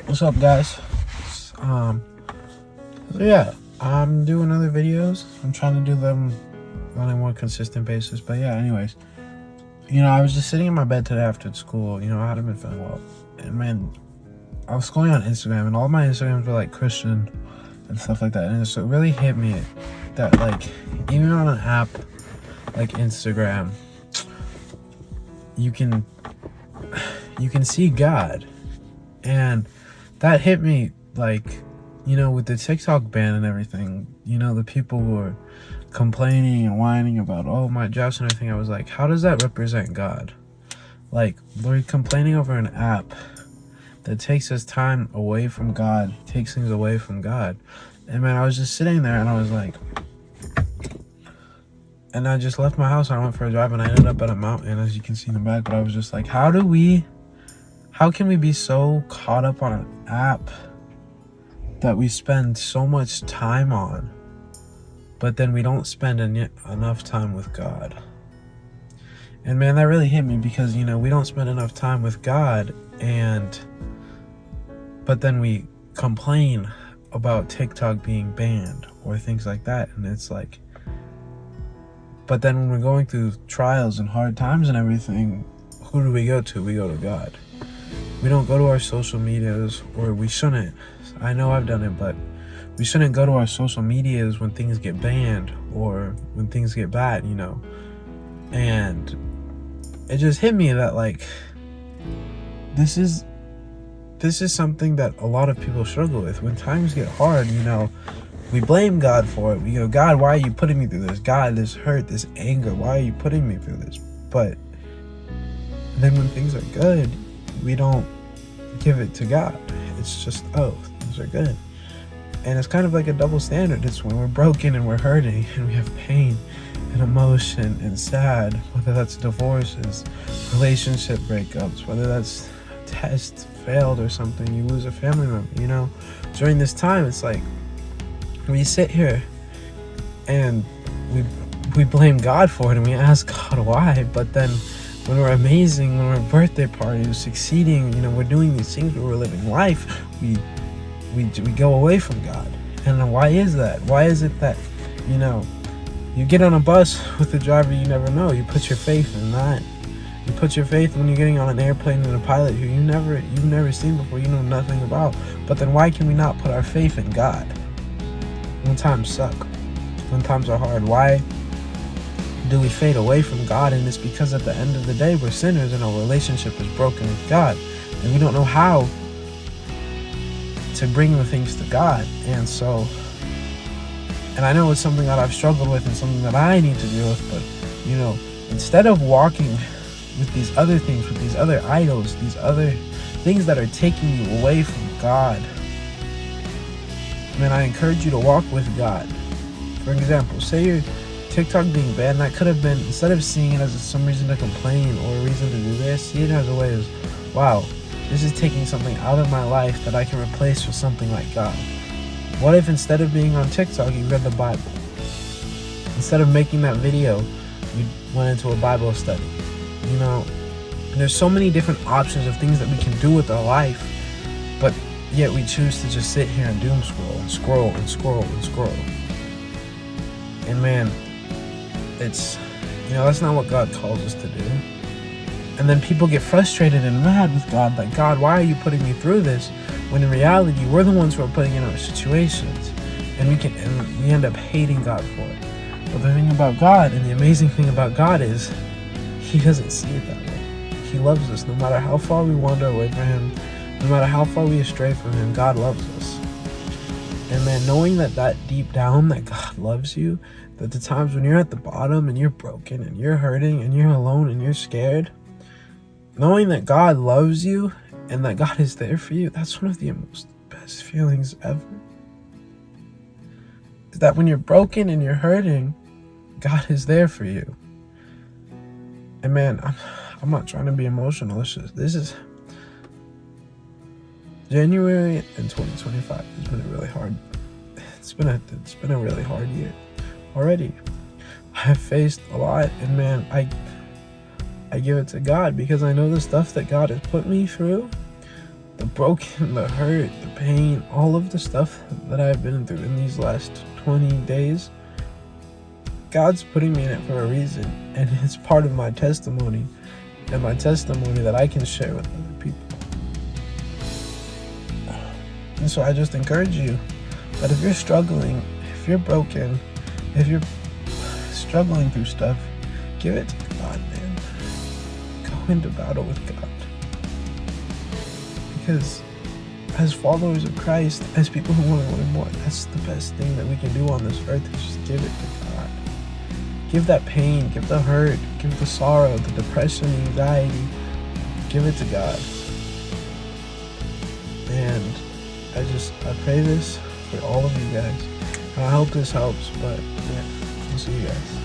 What's up, guys? Um, so yeah, I'm doing other videos. I'm trying to do them on a more consistent basis. But yeah, anyways, I was just sitting in my bed today after school. I hadn't been feeling well, and man, I was scrolling on Instagram, and all my Instagrams were like Christian and stuff like that, and so it really hit me that like even on an app like Instagram, you can see God, and that hit me like, with the TikTok ban and everything, the people who are complaining and whining about, oh, my jobs and everything. I was like, how does that represent God? Like, we're complaining over an app that takes us time away from God, takes things away from God. And man, I was just sitting there and I was like, and I just left my house and I went for a drive and I ended up at a mountain, as you can see in the back. But I was just like, how can we be so caught up on an app that we spend so much time on, but then we don't spend enough time with God? And man, that really hit me because, we don't spend enough time with God, but then we complain about TikTok being banned or things like that. And it's like, but then when we're going through trials and hard times and everything, who do we go to? We go to God. We don't go to our social medias, or we shouldn't. I know I've done it, but we shouldn't go to our social medias when things get banned or when things get bad, And it just hit me that like this is something that a lot of people struggle with. When times get hard, we blame God for it. We go, God, why are you putting me through this? God, this hurt, this anger, why are you putting me through this? But then when things are good, we don't give it to God. It's just, oh, things are good. And it's kind of like a double standard. It's when we're broken and we're hurting and we have pain and emotion and sad, whether that's divorces, relationship breakups, whether that's a test failed or something, you lose a family member, during this time, it's like we sit here and we blame God for it and we ask God why, but then when we're amazing, when we're birthday parties, succeeding, we're doing these things where we're living life, we go away from God. And why is that? Why is it that, you get on a bus with a driver you never know, you put your faith in that. You put your faith when you're getting on an airplane and a pilot who you've never seen before, you know nothing about. But then why can we not put our faith in God when times suck, when times are hard? Why do we fade away from God? And it's because at the end of the day, we're sinners and our relationship is broken with God, and we don't know how to bring the things to God. And I know it's something that I've struggled with and something that I need to deal with, but instead of walking with these other things, with these other idols, these other things that are taking you away from God, man, I encourage you to walk with God. For example, say you're TikTok being banned, that could have been, instead of seeing it as some reason to complain or a reason to do this, see it as a way of, wow, this is taking something out of my life that I can replace with something like God. What if instead of being on TikTok, you read the Bible? Instead of making that video, you went into a Bible study. There's so many different options of things that we can do with our life, but yet we choose to just sit here and doom scroll and scroll and scroll and scroll. And man, it's, that's not what God calls us to do. And then people get frustrated and mad with God, like, God, why are you putting me through this? When in reality, we're the ones who are putting in our situations, and we end up hating God for it. But the thing about God, and the amazing thing about God, is He doesn't see it that way. He loves us no matter how far we wander away from Him, no matter how far we astray from Him. God loves us. And man, knowing that deep down that God loves you, that the times when you're at the bottom and you're broken and you're hurting and you're alone and you're scared, knowing that God loves you and that God is there for you, that's one of the most best feelings ever. Is that when you're broken and you're hurting, God is there for you. And man, I'm not trying to be emotional. This is January in 2025 has been a really hard. It's been a really hard year already. I have faced a lot, and man, I give it to God because I know the stuff that God has put me through the broken, the hurt, the pain, all of the stuff that I've been through in these last 20 days, God's putting me in it for a reason, and it's part of my testimony, and my testimony that I can share with other people. And so I just encourage you that if you're struggling, if you're broken, if you're struggling through stuff, give it to God, man. Go into battle with God. Because as followers of Christ, as people who want to learn more, that's the best thing that we can do on this earth, is just give it to God. Give that pain, give the hurt, give the sorrow, the depression, the anxiety, give it to God. And I pray this for all of you guys. And I hope this helps, but yeah, I'll see you guys.